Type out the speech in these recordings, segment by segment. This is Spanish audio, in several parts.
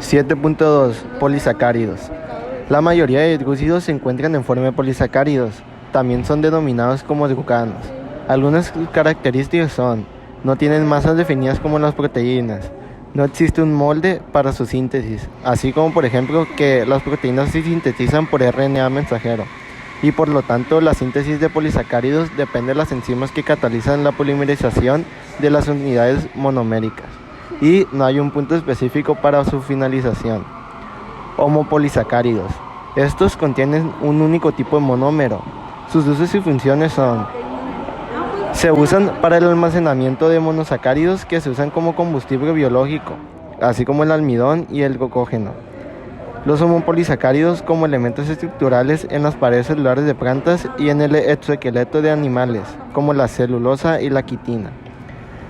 7.2 Polisacáridos. La mayoría de glúcidos se encuentran en forma de polisacáridos. También son denominados como glucanos. Algunas características son: no tienen masas definidas como las proteínas, no existe un molde para su síntesis, así como por ejemplo que las proteínas se sintetizan por RNA mensajero, y por lo tanto la síntesis de polisacáridos depende de las enzimas que catalizan la polimerización de las unidades monoméricas, y no hay un punto específico para su finalización. Homopolisacáridos. Estos contienen un único tipo de monómero. Sus usos y funciones son: se usan para el almacenamiento de monosacáridos que se usan como combustible biológico, así como el almidón y el glucógeno. Los homopolisacáridos como elementos estructurales en las paredes celulares de plantas y en el exoesqueleto de animales, como la celulosa y la quitina.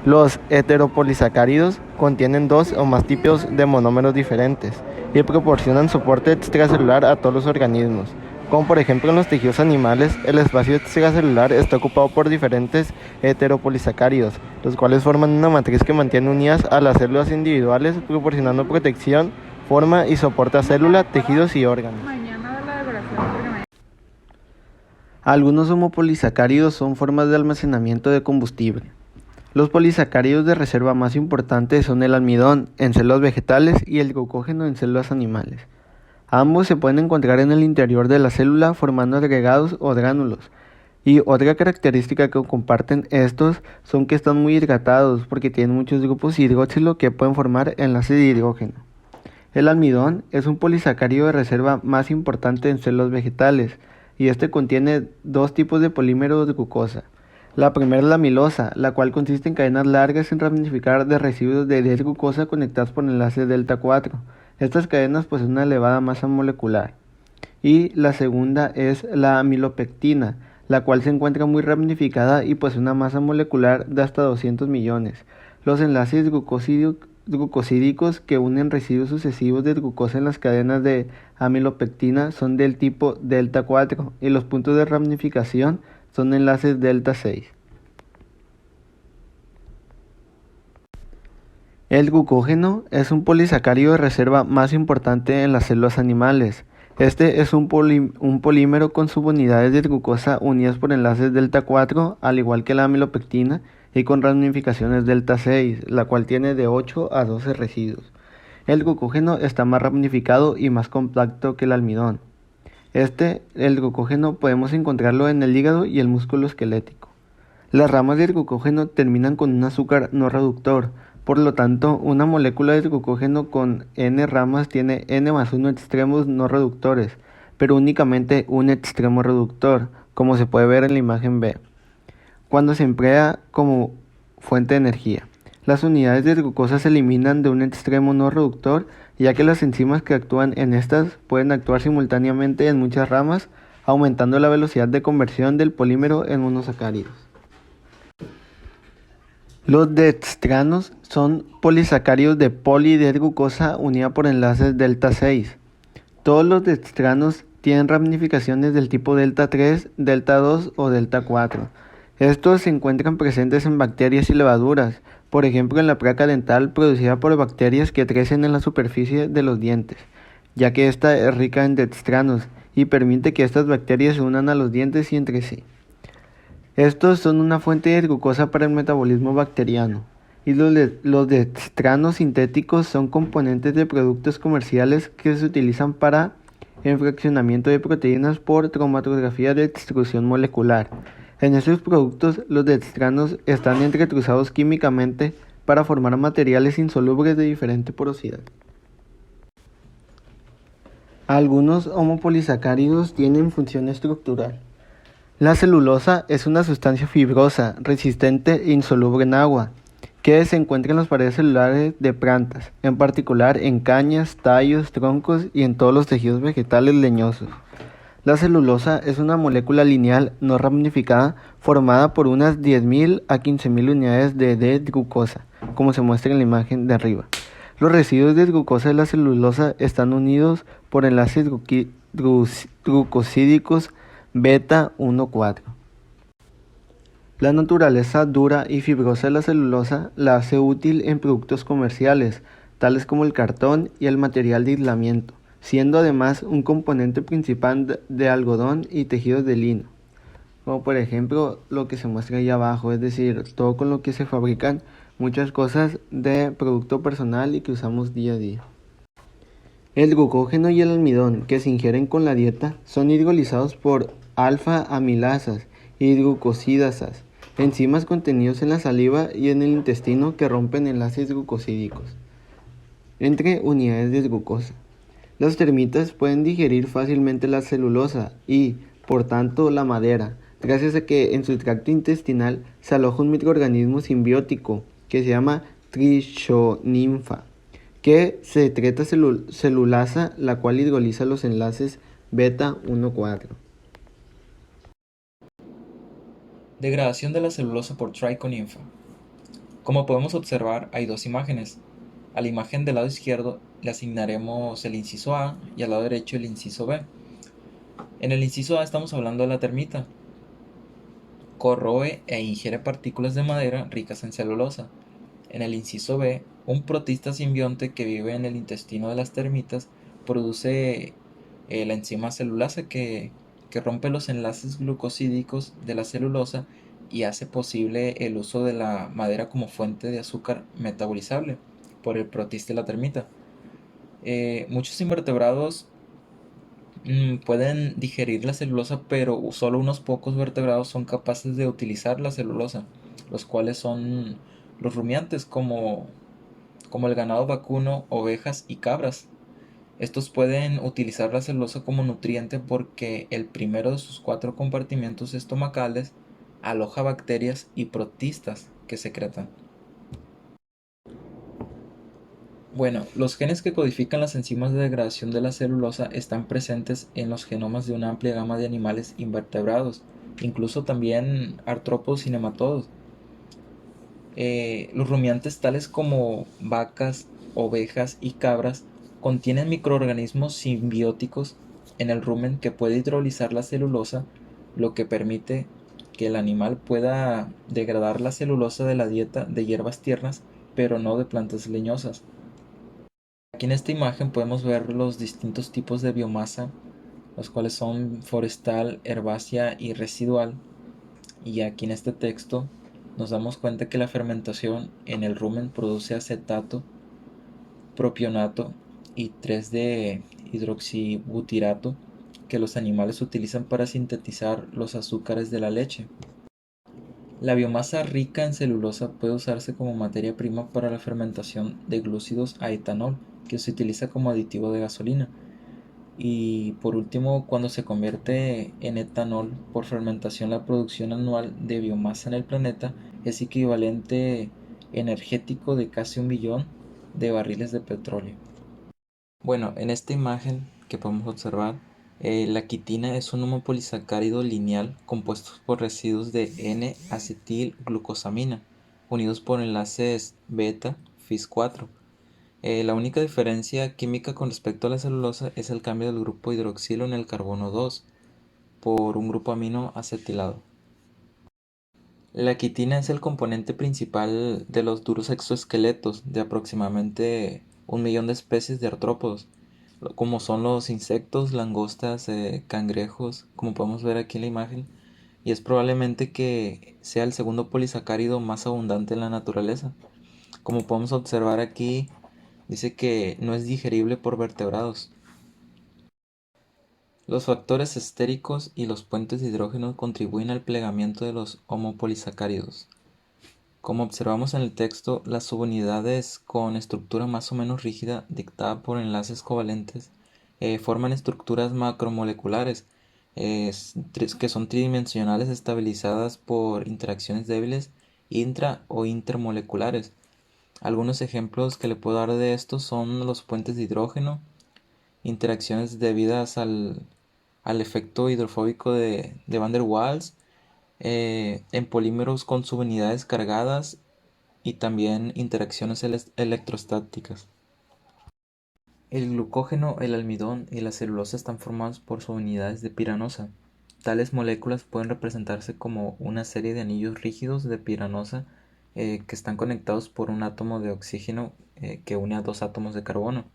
Los heteropolisacáridos contienen dos o más tipos de monómeros diferentes y proporcionan soporte extracelular a todos los organismos, como por ejemplo en los tejidos animales. El espacio extracelular está ocupado por diferentes heteropolisacáridos, los cuales forman una matriz que mantiene unidas a las células individuales, proporcionando protección, forma y soporte a células, tejidos y órganos. Algunos homopolisacáridos son formas de almacenamiento de combustible. Los polisacáridos de reserva más importantes son el almidón en células vegetales y el glucógeno en células animales. Ambos se pueden encontrar en el interior de la célula formando agregados o gránulos. Y otra característica que comparten estos son que están muy hidratados porque tienen muchos grupos hidroxilo que pueden formar enlaces de hidrógeno. El almidón es un polisacárido de reserva más importante en células vegetales y este contiene dos tipos de polímeros de glucosa. La primera es la amilosa, la cual consiste en cadenas largas en ramificar de residuos de desglucosa conectadas por enlaces delta 4. Estas cadenas poseen una elevada masa molecular. Y la segunda es la amilopectina, la cual se encuentra muy ramificada y posee una masa molecular de hasta 200 millones. Los enlaces glucosídicos que unen residuos sucesivos de glucosa en las cadenas de amilopectina son del tipo delta 4 y los puntos de ramificación son enlaces delta 6. El glucógeno es un polisacárido de reserva más importante en las células animales. Este es un polímero con subunidades de glucosa unidas por enlaces delta 4, al igual que la amilopectina, y con ramificaciones delta 6, la cual tiene de 8 a 12 residuos. El glucógeno está más ramificado y más compacto que el almidón. El glucógeno podemos encontrarlo en el hígado y el músculo esquelético. Las ramas del glucógeno terminan con un azúcar no reductor, por lo tanto, una molécula de glucógeno con N ramas tiene N más 1 extremos no reductores, pero únicamente un extremo reductor, como se puede ver en la imagen B, cuando se emplea como fuente de energía. Las unidades de glucosa se eliminan de un extremo no reductor, ya que las enzimas que actúan en estas pueden actuar simultáneamente en muchas ramas, aumentando la velocidad de conversión del polímero en monosacáridos. Los dextranos son polisacáridos de polidesglucosa unida por enlaces delta 6. Todos los dextranos tienen ramificaciones del tipo delta 3, delta 2 o delta 4. Estos se encuentran presentes en bacterias y levaduras, por ejemplo en la placa dental producida por bacterias que crecen en la superficie de los dientes, ya que esta es rica en dextranos y permite que estas bacterias se unan a los dientes y entre sí. Estos son una fuente de glucosa para el metabolismo bacteriano, y los dextranos sintéticos son componentes de productos comerciales que se utilizan para el fraccionamiento de proteínas por cromatografía de extrusión molecular. En estos productos, los dextranos están entrecruzados químicamente para formar materiales insolubles de diferente porosidad. Algunos homopolisacáridos tienen función estructural. La celulosa es una sustancia fibrosa, resistente e insoluble en agua, que se encuentra en las paredes celulares de plantas, en particular en cañas, tallos, troncos y en todos los tejidos vegetales leñosos. La celulosa es una molécula lineal no ramificada formada por unas 10.000 a 15.000 unidades de D-glucosa, como se muestra en la imagen de arriba. Los residuos de glucosa de la celulosa están unidos por enlaces glucosídicos beta 1,4. La naturaleza dura y fibrosa de la celulosa la hace útil en productos comerciales, tales como el cartón y el material de aislamiento, siendo además un componente principal de algodón y tejidos de lino, como por ejemplo lo que se muestra ahí abajo, es decir, todo con lo que se fabrican muchas cosas de producto personal y que usamos día a día. El glucógeno y el almidón que se ingieren con la dieta son hidrolizados por alfa-amilasas y glucosidasas, enzimas contenidos en la saliva y en el intestino que rompen enlaces glucosídicos entre unidades de glucosa. Las termitas pueden digerir fácilmente la celulosa y, por tanto, la madera, gracias a que en su tracto intestinal se aloja un microorganismo simbiótico que se llama trichoninfa, que secreta celulasa, la cual hidroliza los enlaces beta 1,4. Degradación de la celulosa por trichoninfa. Como podemos observar, hay dos imágenes. A la imagen del lado izquierdo le asignaremos el inciso A y al lado derecho el inciso B. En el inciso A estamos hablando de la termita. Corroe e ingiere partículas de madera ricas en celulosa. En el inciso B, un protista simbionte que vive en el intestino de las termitas produce la enzima celulasa que rompe los enlaces glucosídicos de la celulosa y hace posible el uso de la madera como fuente de azúcar metabolizable por el protista de la termita. Muchos invertebrados pueden digerir la celulosa, pero solo unos pocos vertebrados son capaces de utilizar la celulosa, los cuales son los rumiantes como el ganado vacuno, ovejas y cabras. Estos pueden utilizar la celulosa como nutriente porque el primero de sus cuatro compartimentos estomacales aloja bacterias y protistas que secretan. Bueno, los genes que codifican las enzimas de degradación de la celulosa están presentes en los genomas de una amplia gama de animales invertebrados, incluso también artrópodos y nematodos. Los rumiantes tales como vacas, ovejas y cabras contienen microorganismos simbióticos en el rumen que puede hidrolizar la celulosa, lo que permite que el animal pueda degradar la celulosa de la dieta de hierbas tiernas, pero no de plantas leñosas. Aquí en esta imagen podemos ver los distintos tipos de biomasa, los cuales son forestal, herbácea y residual. Y aquí en este texto nos damos cuenta que la fermentación en el rumen produce acetato, propionato y 3D hidroxibutirato que los animales utilizan para sintetizar los azúcares de la leche. La biomasa rica en celulosa puede usarse como materia prima para la fermentación de glúcidos a etanol, que se utiliza como aditivo de gasolina. Y por último, cuando se convierte en etanol por fermentación, la producción anual de biomasa en el planeta es equivalente energético de casi 1 billón de barriles de petróleo. Bueno, en esta imagen que podemos observar, la quitina es un homopolisacárido lineal compuesto por residuos de N-acetilglucosamina unidos por enlaces beta Fis4. La única diferencia química con respecto a la celulosa es el cambio del grupo hidroxilo en el carbono 2 por un grupo amino acetilado. La quitina es el componente principal de los duros exoesqueletos de aproximadamente 1 millón de especies de artrópodos, como son los insectos, langostas, cangrejos, como podemos ver aquí en la imagen, y es probablemente que sea el segundo polisacárido más abundante en la naturaleza. Como podemos observar aquí, dice que no es digerible por vertebrados. Los factores estéricos y los puentes de hidrógeno contribuyen al plegamiento de los homopolisacáridos. Como observamos en el texto, las subunidades con estructura más o menos rígida dictada por enlaces covalentes forman estructuras macromoleculares que son tridimensionales estabilizadas por interacciones débiles intra o intermoleculares. Algunos ejemplos que le puedo dar de esto son los puentes de hidrógeno, interacciones debidas al efecto hidrofóbico de Van der Waals, en polímeros con subunidades cargadas y también interacciones electrostáticas. El glucógeno, el almidón y la celulosa están formados por subunidades de piranosa. Tales moléculas pueden representarse como una serie de anillos rígidos de piranosa que están conectados por un átomo de oxígeno que une a dos átomos de carbono.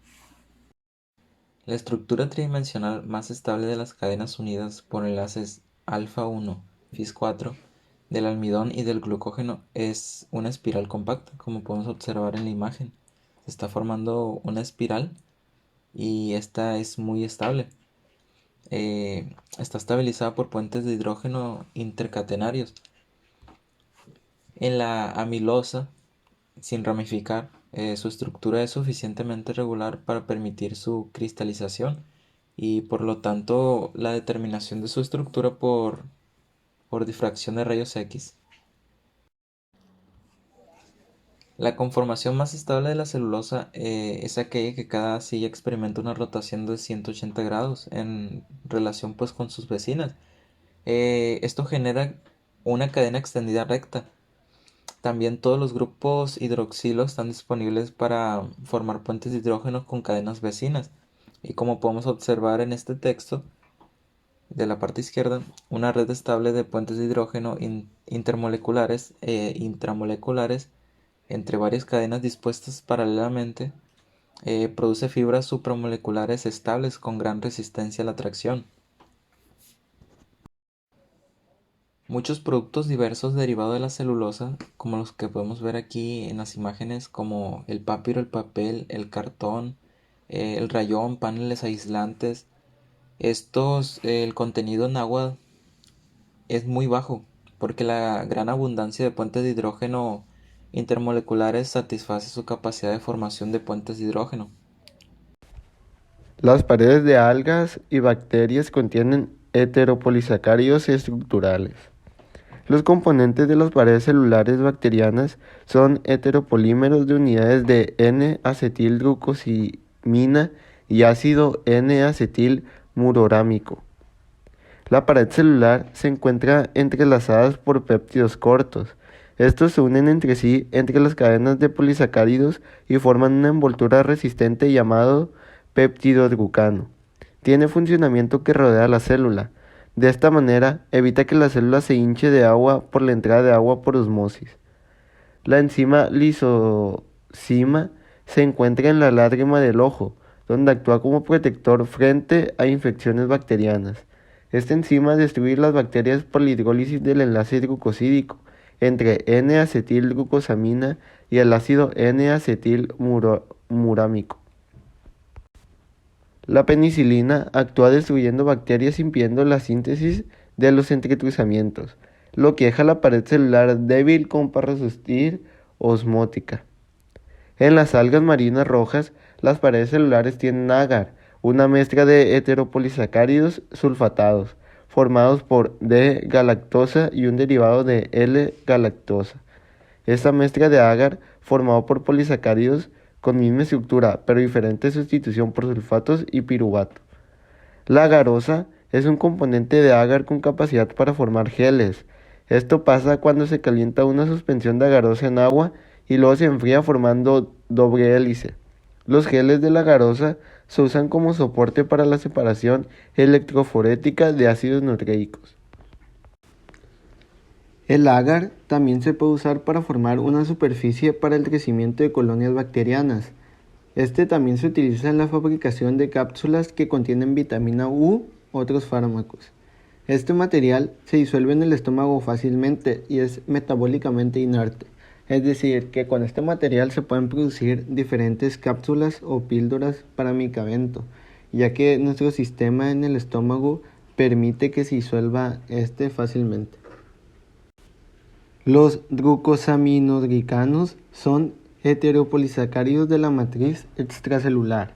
La estructura tridimensional más estable de las cadenas unidas por enlaces alfa 1, fis 4 del almidón y del glucógeno es una espiral compacta, como podemos observar en la imagen. Se está formando una espiral y esta es muy estable. Está estabilizada por puentes de hidrógeno intercatenarios. En la amilosa, sin ramificar, su estructura es suficientemente regular para permitir su cristalización y por lo tanto la determinación de su estructura por difracción de rayos X. La conformación más estable de la celulosa es aquella que cada silla experimenta una rotación de 180 grados en relación pues con sus vecinas. Esto genera una cadena extendida recta. También todos los grupos hidroxilo están disponibles para formar puentes de hidrógeno con cadenas vecinas. Y como podemos observar en este texto de la parte izquierda, una red estable de puentes de hidrógeno intermoleculares e intramoleculares entre varias cadenas dispuestas paralelamente produce fibras supramoleculares estables con gran resistencia a la tracción. Muchos productos diversos derivados de la celulosa, como los que podemos ver aquí en las imágenes, como el papiro, el papel, el cartón, el rayón, paneles aislantes, el contenido en agua es muy bajo, porque la gran abundancia de puentes de hidrógeno intermoleculares satisface su capacidad de formación de puentes de hidrógeno. Las paredes de algas y bacterias contienen heteropolisacáridos estructurales. Los componentes de las paredes celulares bacterianas son heteropolímeros de unidades de N-acetilglucosamina y ácido N-acetilmurorámico. La pared celular se encuentra entrelazada por péptidos cortos. Estos se unen entre sí entre las cadenas de polisacáridos y forman una envoltura resistente llamado peptidoglucano. Tiene funcionamiento que rodea la célula. De esta manera, evita que la célula se hinche de agua por la entrada de agua por osmosis. La enzima lisosima se encuentra en la lágrima del ojo, donde actúa como protector frente a infecciones bacterianas. Esta enzima destruye las bacterias por la hidrólisis del enlace glucosídico entre N-acetilglucosamina y el ácido N-acetilmurámico. La penicilina actúa destruyendo bacterias impidiendo la síntesis de los entrecruzamientos, lo que deja la pared celular débil como para resistir osmótica. En las algas marinas rojas, las paredes celulares tienen agar, una mezcla de heteropolisacáridos sulfatados, formados por D-galactosa y un derivado de L-galactosa. Esta mezcla de agar, formado por polisacáridos con misma estructura, pero diferente sustitución por sulfatos y piruvato. La agarosa es un componente de agar con capacidad para formar geles. Esto pasa cuando se calienta una suspensión de agarosa en agua y luego se enfría formando doble hélice. Los geles de la agarosa se usan como soporte para la separación electroforética de ácidos nucleicos. El agar también se puede usar para formar una superficie para el crecimiento de colonias bacterianas. Este también se utiliza en la fabricación de cápsulas que contienen vitamina U u otros fármacos. Este material se disuelve en el estómago fácilmente y es metabólicamente inerte. Es decir, que con este material se pueden producir diferentes cápsulas o píldoras para medicamento, ya que nuestro sistema en el estómago permite que se disuelva este fácilmente. Los glucosaminoglycanos son heteropolisacáridos de la matriz extracelular.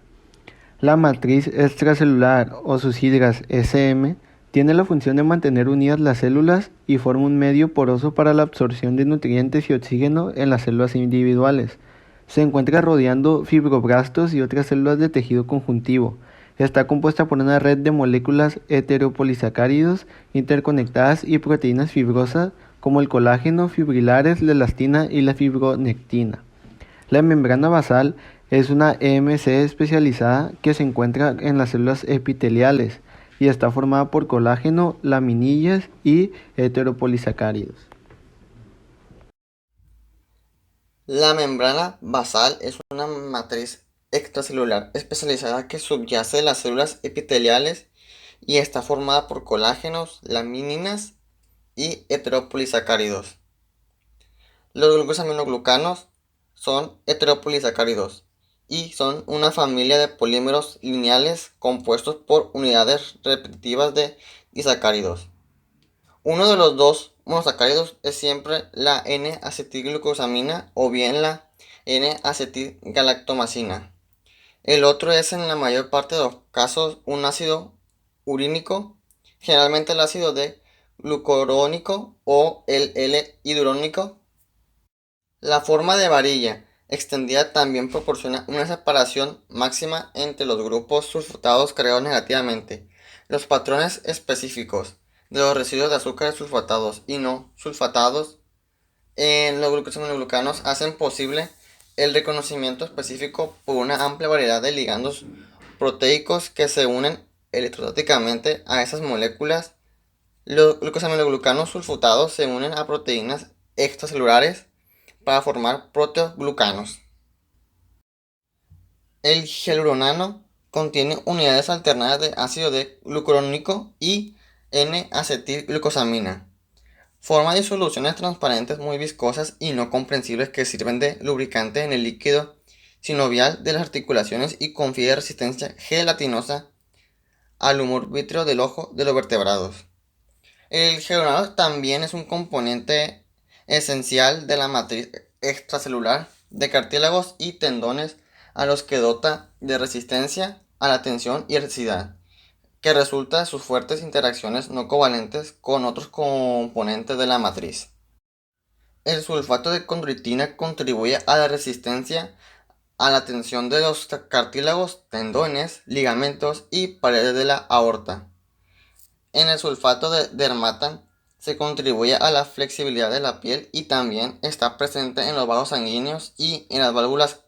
La matriz extracelular o sus siglas SM tiene la función de mantener unidas las células y forma un medio poroso para la absorción de nutrientes y oxígeno en las células individuales. Se encuentra rodeando fibroblastos y otras células de tejido conjuntivo. Está compuesta por una red de moléculas heteropolisacáridos interconectadas y proteínas fibrosas como el colágeno, fibrilares, la elastina y la fibronectina. La membrana basal es una EMC especializada que se encuentra en las células epiteliales y está formada por colágeno, laminillas y heteropolisacáridos. La membrana basal es una matriz extracelular especializada que subyace de las células epiteliales y está formada por colágenos, lamininas y heteropolisacáridos. Los glucosaminoglucanos son heteropolisacáridos y son una familia de polímeros lineales compuestos por unidades repetitivas de disacáridos. Uno de los dos monosacáridos es siempre la N-acetilglucosamina o bien la N-acetilgalactomacina. El otro es en la mayor parte de los casos un ácido urínico, generalmente el ácido D-glucurónico o el L-hidrónico. La forma de varilla extendida también proporciona una separación máxima entre los grupos sulfatados cargados negativamente. Los patrones específicos de los residuos de azúcares sulfatados y no sulfatados en los glucosaminoglucanos hacen posible el reconocimiento específico por una amplia variedad de ligandos proteicos que se unen electrostáticamente a esas moléculas. Los glucosaminoglucanos sulfatados se unen a proteínas extracelulares para formar proteoglucanos. El hialuronano contiene unidades alternadas de ácido D-glucurónico y N-acetilglucosamina. Forma disoluciones transparentes muy viscosas y no comprensibles que sirven de lubricante en el líquido sinovial de las articulaciones y confiere resistencia gelatinosa al humor vítreo del ojo de los vertebrados. El hialuronato también es un componente esencial de la matriz extracelular de cartílagos y tendones a los que dota de resistencia a la tensión y elasticidad, que resulta de sus fuertes interacciones no covalentes con otros componentes de la matriz. El sulfato de condroitina contribuye a la resistencia a la tensión de los cartílagos, tendones, ligamentos y paredes de la aorta. En el sulfato de dermatan se contribuye a la flexibilidad de la piel y también está presente en los vasos sanguíneos y en las válvulas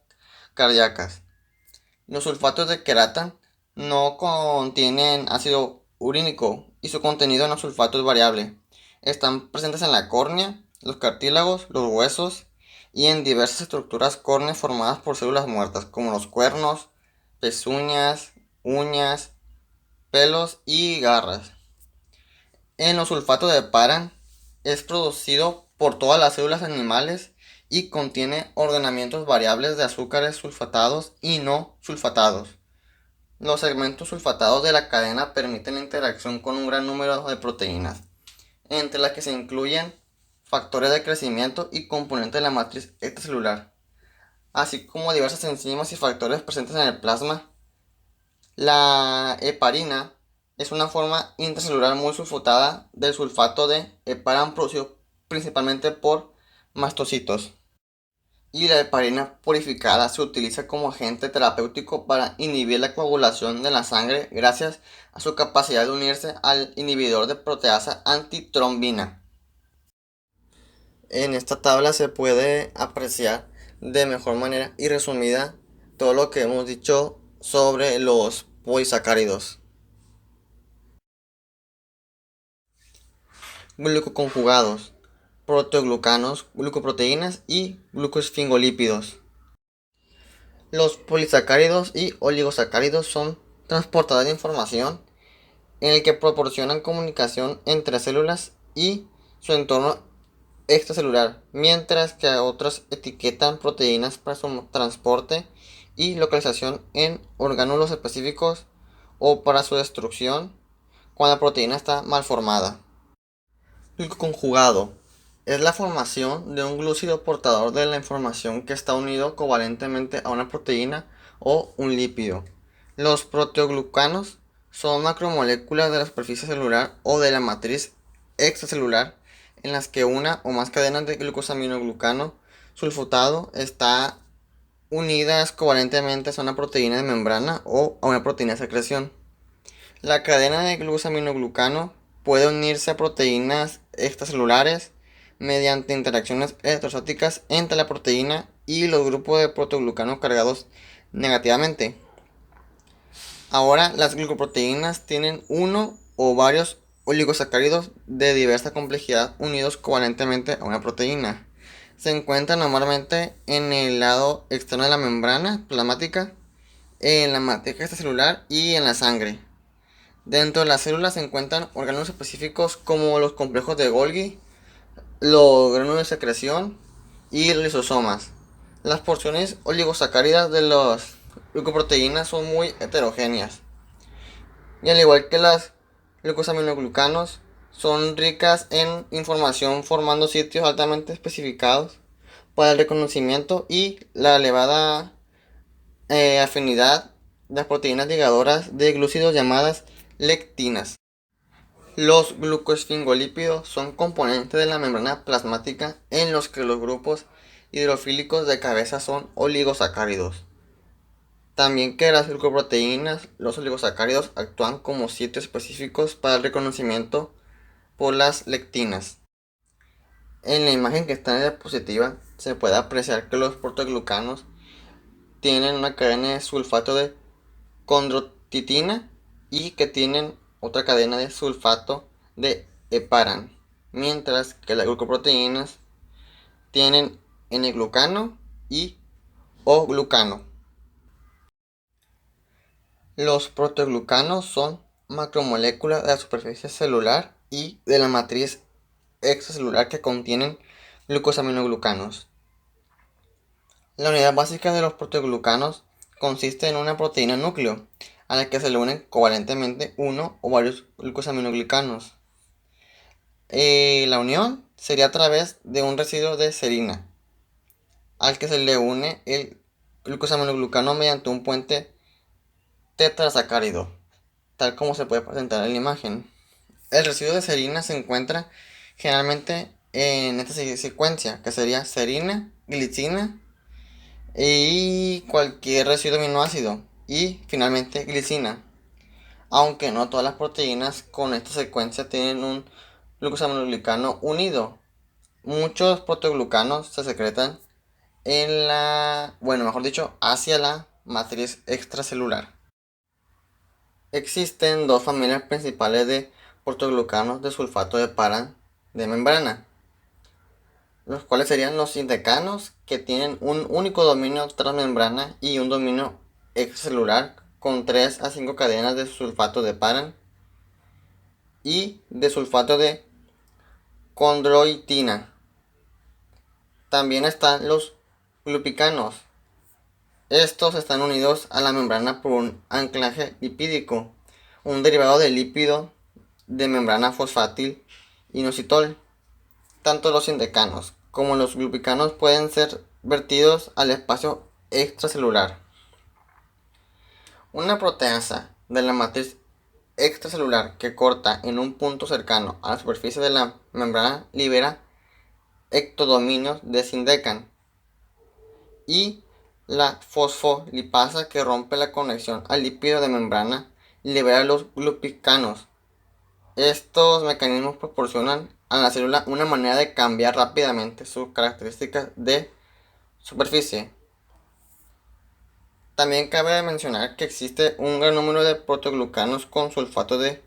cardíacas. Los sulfatos de queratan no contienen ácido urínico y su contenido en los sulfatos es variable. Están presentes en la córnea, los cartílagos, los huesos y en diversas estructuras córneas formadas por células muertas, como los cuernos, pezuñas, uñas, pelos y garras. En los sulfatos de paran es producido por todas las células animales y contiene ordenamientos variables de azúcares sulfatados y no sulfatados. Los segmentos sulfatados de la cadena permiten la interacción con un gran número de proteínas, entre las que se incluyen factores de crecimiento y componentes de la matriz extracelular, así como diversas enzimas y factores presentes en el plasma. La heparina es una forma intracelular muy sulfatada del sulfato de heparan producido principalmente por mastocitos. Y la heparina purificada se utiliza como agente terapéutico para inhibir la coagulación de la sangre gracias a su capacidad de unirse al inhibidor de proteasa antitrombina. En esta tabla se puede apreciar de mejor manera y resumida todo lo que hemos dicho sobre los polisacáridos. Glucoconjugados, proteoglucanos, glucoproteínas y glucosfingolípidos. Los polisacáridos y oligosacáridos son transportadores de información en el que proporcionan comunicación entre células y su entorno extracelular, mientras que otras etiquetan proteínas para su transporte y localización en orgánulos específicos o para su destrucción cuando la proteína está mal formada. Glucoconjugado es la formación de un glúcido portador de la información que está unido covalentemente a una proteína o un lípido. Los proteoglucanos son macromoléculas de la superficie celular o de la matriz extracelular en las que una o más cadenas de glucosaminoglucano sulfatado está unidas covalentemente a una proteína de membrana o a una proteína de secreción. La cadena de glucosaminoglucano puede unirse a proteínas extracelulares mediante interacciones electrostáticas entre la proteína y los grupos de proteoglucanos cargados negativamente. Ahora, las glicoproteínas tienen uno o varios oligosacáridos de diversa complejidad unidos covalentemente a una proteína. Se encuentra normalmente en el lado externo de la membrana plasmática, en la matriz extracelular y en la sangre. Dentro de las células se encuentran órganos específicos como los complejos de Golgi, los granulos de secreción y los lisosomas. Las porciones oligosacáridas de las glucoproteínas son muy heterogéneas. Y al igual que las glucosaminoglucanos, son ricas en información formando sitios altamente especificados para el reconocimiento y la elevada afinidad de las proteínas ligadoras de glúcidos llamadas lectinas. Los glucoesfingolípidos son componentes de la membrana plasmática en los que los grupos hidrofílicos de cabeza son oligosacáridos. También que las glucoproteínas, los oligosacáridos actúan como sitios específicos para el reconocimiento por las lectinas. En la imagen que está en la diapositiva se puede apreciar que los protoglucanos tienen una cadena de sulfato de condrotitina y que tienen otra cadena de sulfato de heparan, mientras que las glucoproteínas tienen N-glucano y O-glucano. Los protoglucanos son macromoléculas de la superficie celular y de la matriz extracelular que contienen glucosaminoglucanos. La unidad básica de los protoglucanos consiste en una proteína núcleo, a la que se le unen covalentemente uno o varios glucosaminoglicanos. La unión sería a través de un residuo de serina, al que se le une el glucosaminoglucano mediante un puente tetrasacárido, tal como se puede presentar en la imagen. El residuo de serina se encuentra generalmente en esta secuencia, que sería serina, glicina y cualquier residuo de aminoácido, y finalmente glicina. Aunque no todas las proteínas con esta secuencia tienen un glucosaminoglicano unido. Muchos protoglucanos se secretan hacia la matriz extracelular. Existen dos familias principales de protoglucanos de sulfato de paran de membrana, los cuales serían los sindecanos, que tienen un único dominio transmembrana y un dominio extracelular con 3 a 5 cadenas de sulfato de paran y de sulfato de condroitina. También están los glupicanos. Estos están unidos a la membrana por un anclaje lipídico, un derivado del lípido de membrana fosfatil inositol. Tanto los sindecanos como los glupicanos pueden ser vertidos al espacio extracelular. Una proteasa de la matriz extracelular que corta en un punto cercano a la superficie de la membrana libera ectodominios de sindecan, y la fosfolipasa que rompe la conexión al lípido de membrana libera los glupicanos. Estos mecanismos proporcionan a la célula una manera de cambiar rápidamente sus características de superficie. También cabe mencionar que existe un gran número de protoglucanos con sulfato de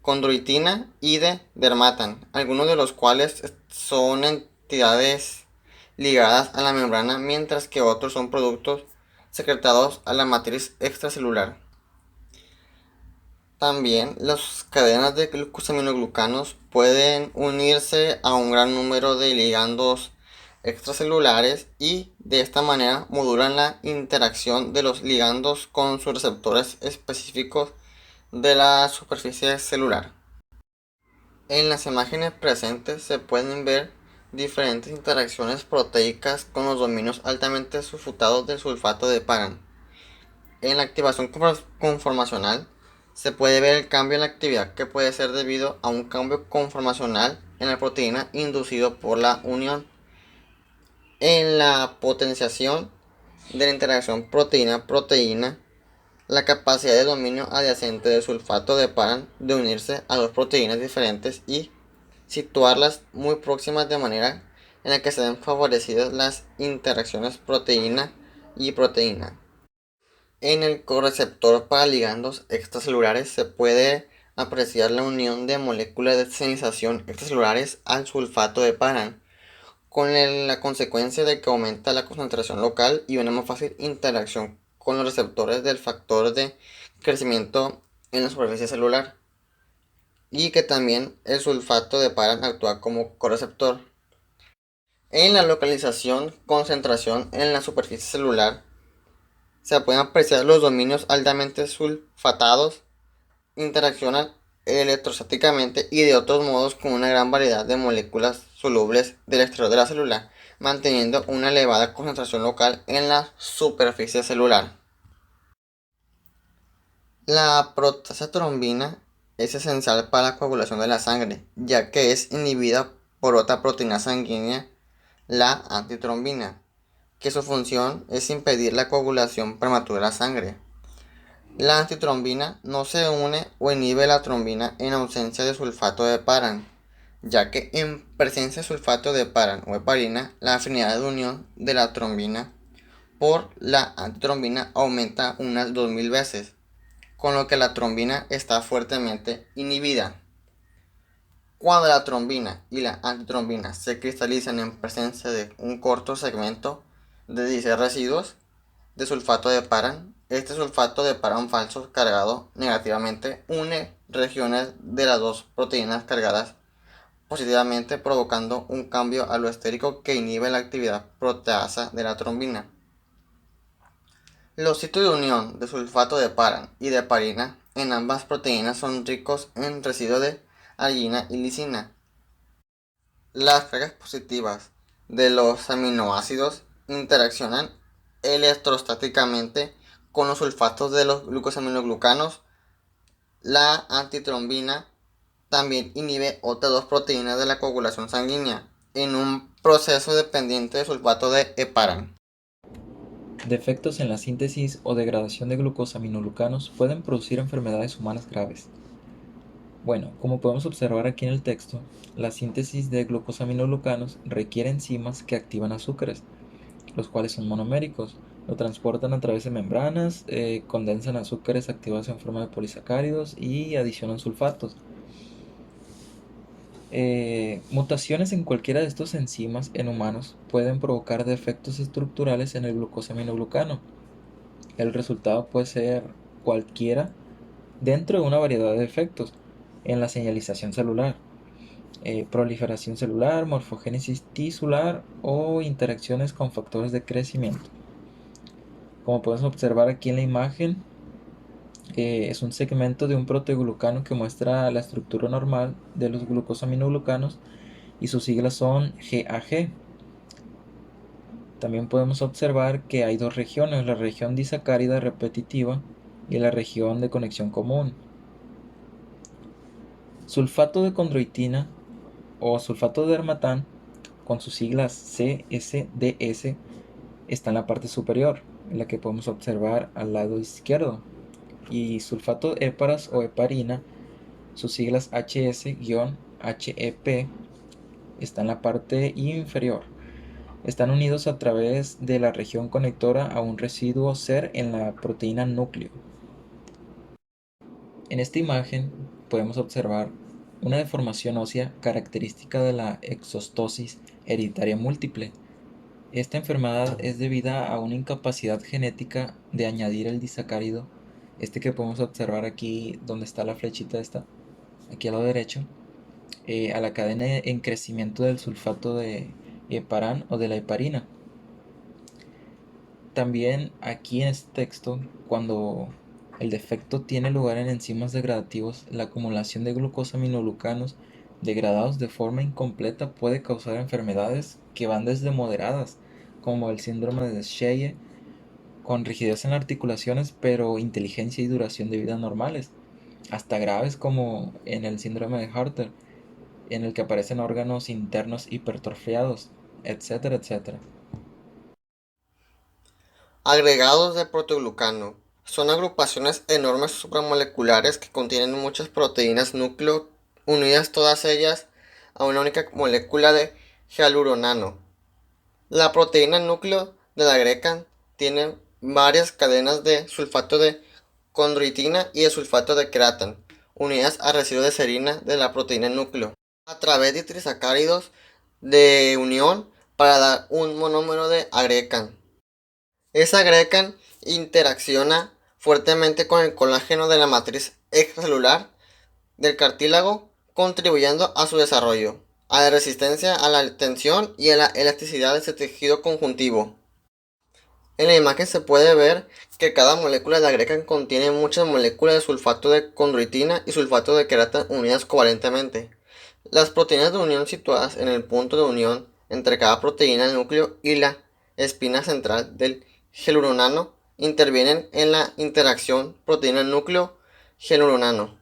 condroitina y de dermatan, algunos de los cuales son entidades ligadas a la membrana, mientras que otros son productos secretados a la matriz extracelular. También las cadenas de glucosaminoglucanos pueden unirse a un gran número de ligandos extracelulares y de esta manera modulan la interacción de los ligandos con sus receptores específicos de la superficie celular. En las imágenes presentes se pueden ver diferentes interacciones proteicas con los dominios altamente sulfutados del sulfato de paran. En la activación conformacional se puede ver el cambio en la actividad que puede ser debido a un cambio conformacional en la proteína inducido por la unión. En la potenciación de la interacción proteína-proteína, la capacidad de dominio adyacente del sulfato de paran de unirse a dos proteínas diferentes y situarlas muy próximas de manera en la que se ven favorecidas las interacciones proteína y proteína. En el correceptor para ligandos extracelulares se puede apreciar la unión de moléculas de señalización extracelulares al sulfato de paran la consecuencia de que aumenta la concentración local y una más fácil interacción con los receptores del factor de crecimiento en la superficie celular, y que también el sulfato de paran actúa como correceptor. En la localización concentración en la superficie celular se pueden apreciar los dominios altamente sulfatados, interaccionan electrostáticamente y de otros modos con una gran variedad de moléculas solubles del exterior de la célula, manteniendo una elevada concentración local en la superficie celular. La proteasa trombina es esencial para la coagulación de la sangre, ya que es inhibida por otra proteína sanguínea, la antitrombina, que su función es impedir la coagulación prematura de la sangre. La antitrombina no se une o inhibe la trombina en ausencia de sulfato de paran, ya que en presencia de sulfato de paran o heparina, la afinidad de unión de la trombina por la antitrombina aumenta unas 2000 veces, con lo que la trombina está fuertemente inhibida. Cuando la trombina y la antitrombina se cristalizan en presencia de un corto segmento de 16 residuos de sulfato de paran, este sulfato de paran falso cargado negativamente une regiones de las dos proteínas cargadas positivamente, provocando un cambio alostérico que inhibe la actividad proteasa de la trombina. Los sitios de unión de sulfato de paran y de heparina en ambas proteínas son ricos en residuos de arginina y lisina. Las cargas positivas de los aminoácidos interaccionan electrostáticamente con los sulfatos de los glucosaminoglucanos. La antitrombina también inhibe otras dos proteínas de la coagulación sanguínea en un proceso dependiente de sulfato de heparan. Defectos en la síntesis o degradación de glucosaminoglucanos pueden producir enfermedades humanas graves. Bueno, como podemos observar aquí en el texto, la síntesis de glucosaminoglucanos requiere enzimas que activan azúcares, los cuales son monoméricos, lo transportan a través de membranas, condensan azúcares activados en forma de polisacáridos y adicionan sulfatos. Mutaciones en cualquiera de estos enzimas en humanos pueden provocar defectos estructurales en el glucosaminoglucano. El resultado puede ser cualquiera dentro de una variedad de defectos en la señalización celular, proliferación celular, morfogénesis tisular o interacciones con factores de crecimiento. Como podemos observar aquí en la imagen, es un segmento de un proteoglucano que muestra la estructura normal de los glucosaminoglucanos y sus siglas son GAG. También podemos observar que hay dos regiones, la región disacárida repetitiva y la región de conexión común. Sulfato de condroitina o sulfato de dermatán, con sus siglas CSDS, está en la parte superior, en la que podemos observar al lado izquierdo. Y sulfato de héparas o heparina, sus siglas HS-HEP, está en la parte inferior. Están unidos a través de la región conectora a un residuo SER en la proteína núcleo. En esta imagen podemos observar una deformación ósea característica de la exostosis hereditaria múltiple. Esta enfermedad es debida a una incapacidad genética de añadir el disacárido, que podemos observar aquí donde está la flechita esta, aquí a lado derecho, a la cadena en crecimiento del sulfato de heparán o de la heparina. También aquí en este texto, cuando el defecto tiene lugar en enzimas degradativos, la acumulación de glucosaminoglucanos degradados de forma incompleta puede causar enfermedades que van desde moderadas, como el síndrome de Sheye, con rigidez en las articulaciones pero inteligencia y duración de vida normales, hasta graves como en el síndrome de Harter, en el que aparecen órganos internos hipertrofiados, etcétera, etcétera. Agregados de proteoglucano son agrupaciones enormes supramoleculares que contienen muchas proteínas núcleo unidas todas ellas a una única molécula de hialuronano. La proteína núcleo de la grecan tiene varias cadenas de sulfato de condroitina y de sulfato de creatán, unidas a residuos de serina de la proteína núcleo. A través de trisacáridos de unión para dar un monómero de agrecan. Ese agrecan interacciona fuertemente con el colágeno de la matriz extracelular del cartílago, contribuyendo a su desarrollo, a la resistencia a la tensión y a la elasticidad de ese tejido conjuntivo. En la imagen se puede ver que cada molécula de agrecan contiene muchas moléculas de sulfato de condroitina y sulfato de querata unidas covalentemente. Las proteínas de unión situadas en el punto de unión entre cada proteína del núcleo y la espina central del hialuronano intervienen en la interacción proteína-núcleo-hialuronano.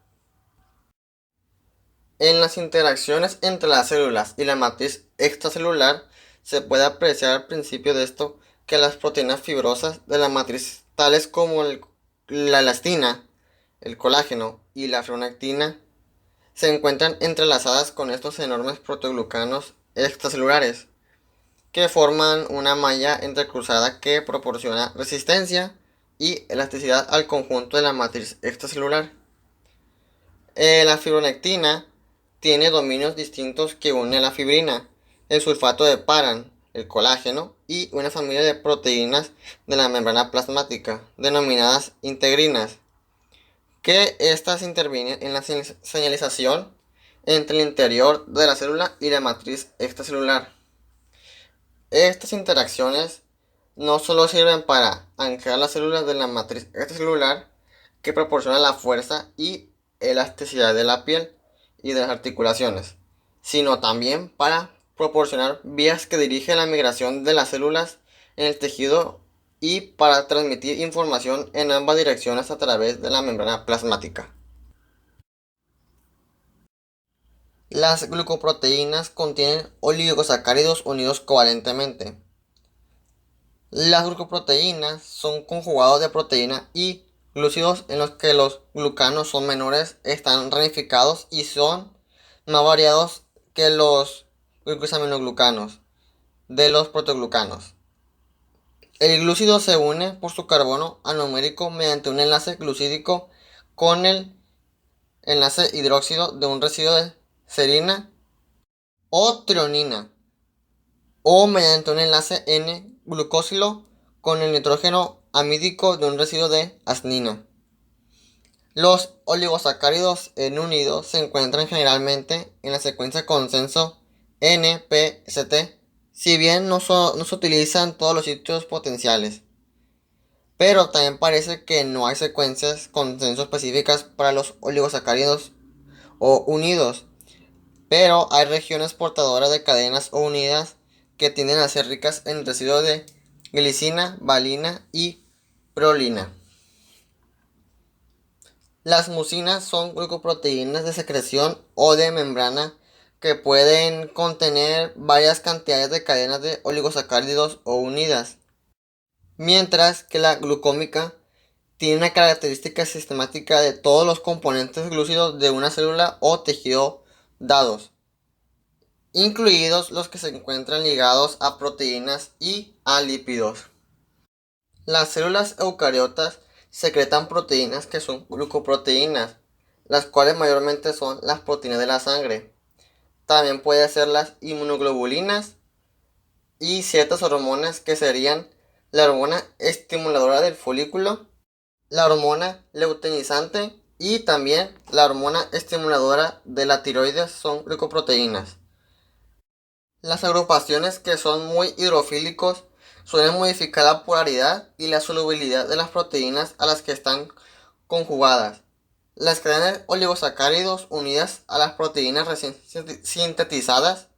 En las interacciones entre las células y la matriz extracelular se puede apreciar al principio de esto que las proteínas fibrosas de la matriz, tales como la elastina, el colágeno y la fibronectina, se encuentran entrelazadas con estos enormes proteoglucanos extracelulares, que forman una malla entrecruzada que proporciona resistencia y elasticidad al conjunto de la matriz extracelular. La fibronectina tiene dominios distintos que une la fibrina, el sulfato de paran, el colágeno y una familia de proteínas de la membrana plasmática, denominadas integrinas, que estas intervienen en la señalización entre el interior de la célula y la matriz extracelular. Estas interacciones no solo sirven para anclar las células de la matriz extracelular, que proporciona la fuerza y elasticidad de la piel y de las articulaciones, sino también para proporcionar vías que dirigen la migración de las células en el tejido y para transmitir información en ambas direcciones a través de la membrana plasmática. Las glucoproteínas contienen oligosacáridos unidos covalentemente. Las glucoproteínas son conjugados de proteína y glúcidos en los que los glucanos son menores, están ramificados y son más variados que los glucosaminoglucanos de los proteoglucanos. El glúcido se une por su carbono anomérico mediante un enlace glucídico con el enlace hidróxido de un residuo de serina o trionina, o mediante un enlace N-glucosilo con el nitrógeno amídico de un residuo de adenina. Los oligosacáridos N-unidos se encuentran generalmente en la secuencia consenso N-P-St, si bien no se utilizan todos los sitios potenciales. Pero también parece que no hay secuencias consenso específicas para los oligosacáridos o unidos, pero hay regiones portadoras de cadenas o unidas que tienden a ser ricas en residuos de glicina, valina y prolina. Las mucinas son glucoproteínas de secreción o de membrana que pueden contener varias cantidades de cadenas de oligosacáridos o unidas, mientras que la glucómica tiene una característica sistemática de todos los componentes glúcidos de una célula o tejido dados, incluidos los que se encuentran ligados a proteínas y a lípidos. Las células eucariotas secretan proteínas que son glucoproteínas, las cuales mayormente son las proteínas de la sangre. También puede ser las inmunoglobulinas y ciertas hormonas que serían la hormona estimuladora del folículo, la hormona luteinizante y también la hormona estimuladora de la tiroides son glucoproteínas. Las agrupaciones que son muy hidrofílicos suelen modificar la polaridad y la solubilidad de las proteínas a las que están conjugadas. Las cadenas oligosacáridos unidas a las proteínas recién sintetizadas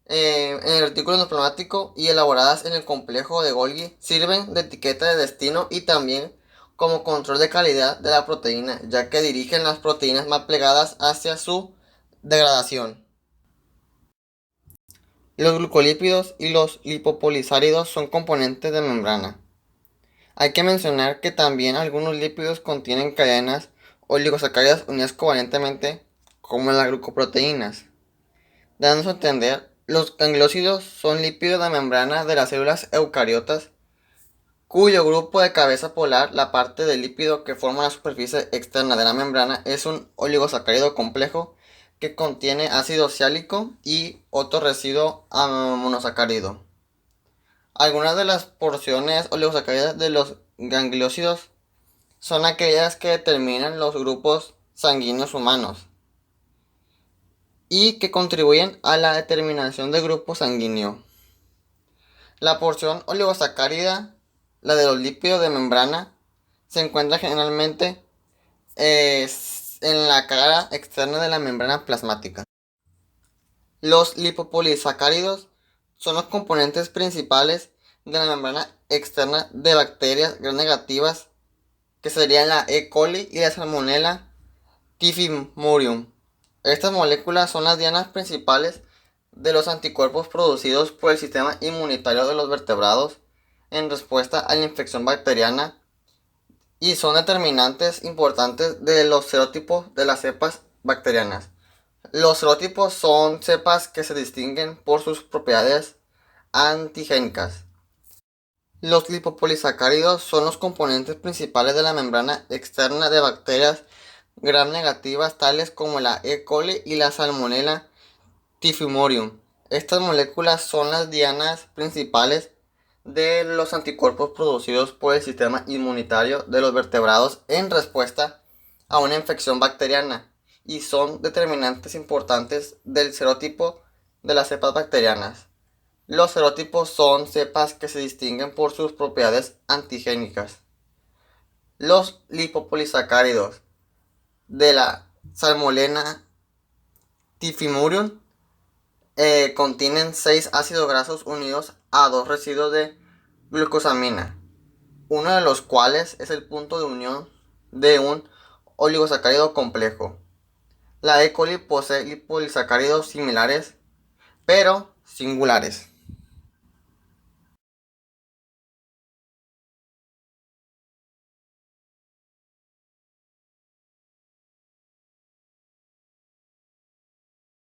en el retículo endoplasmático y elaboradas en el complejo de Golgi sirven de etiqueta de destino y también como control de calidad de la proteína, ya que dirigen las proteínas más plegadas hacia su degradación. Los glucolípidos y los lipopolisáridos son componentes de membrana. Hay que mencionar que también algunos lípidos contienen cadenas oligosacáridas unidas covalentemente, como las glucoproteínas. Dándose a entender, los gangliósidos son lípidos de membrana de las células eucariotas, cuyo grupo de cabeza polar, la parte del lípido que forma la superficie externa de la membrana, es un oligosacárido complejo que contiene ácido siálico y otro residuo monosacárido. Algunas de las porciones oligosacáridas de los gangliósidos son aquellas que determinan los grupos sanguíneos humanos y que contribuyen a la determinación del grupo sanguíneo. La porción oligosacárida, la de los lípidos de membrana, se encuentra generalmente en la cara externa de la membrana plasmática. Los lipopolisacáridos son los componentes principales de la membrana externa de bacterias gram negativas, que serían la E. coli y la Salmonella typhimurium. Estas moléculas son las dianas principales de los anticuerpos producidos por el sistema inmunitario de los vertebrados en respuesta a la infección bacteriana y son determinantes importantes de los serotipos de las cepas bacterianas. Los serotipos son cepas que se distinguen por sus propiedades antigénicas. Los lipopolisacáridos son los componentes principales de la membrana externa de bacterias gram negativas tales como la E. coli y la Salmonella typhimurium. Estas moléculas son las dianas principales de los anticuerpos producidos por el sistema inmunitario de los vertebrados en respuesta a una infección bacteriana y son determinantes importantes del serotipo de las cepas bacterianas. Los serotipos son cepas que se distinguen por sus propiedades antigénicas. Los lipopolisacáridos de la Salmonella typhimurium contienen 6 ácidos grasos unidos a 2 residuos de glucosamina, uno de los cuales es el punto de unión de un oligosacárido complejo. La E. coli posee lipopolisacáridos similares pero singulares.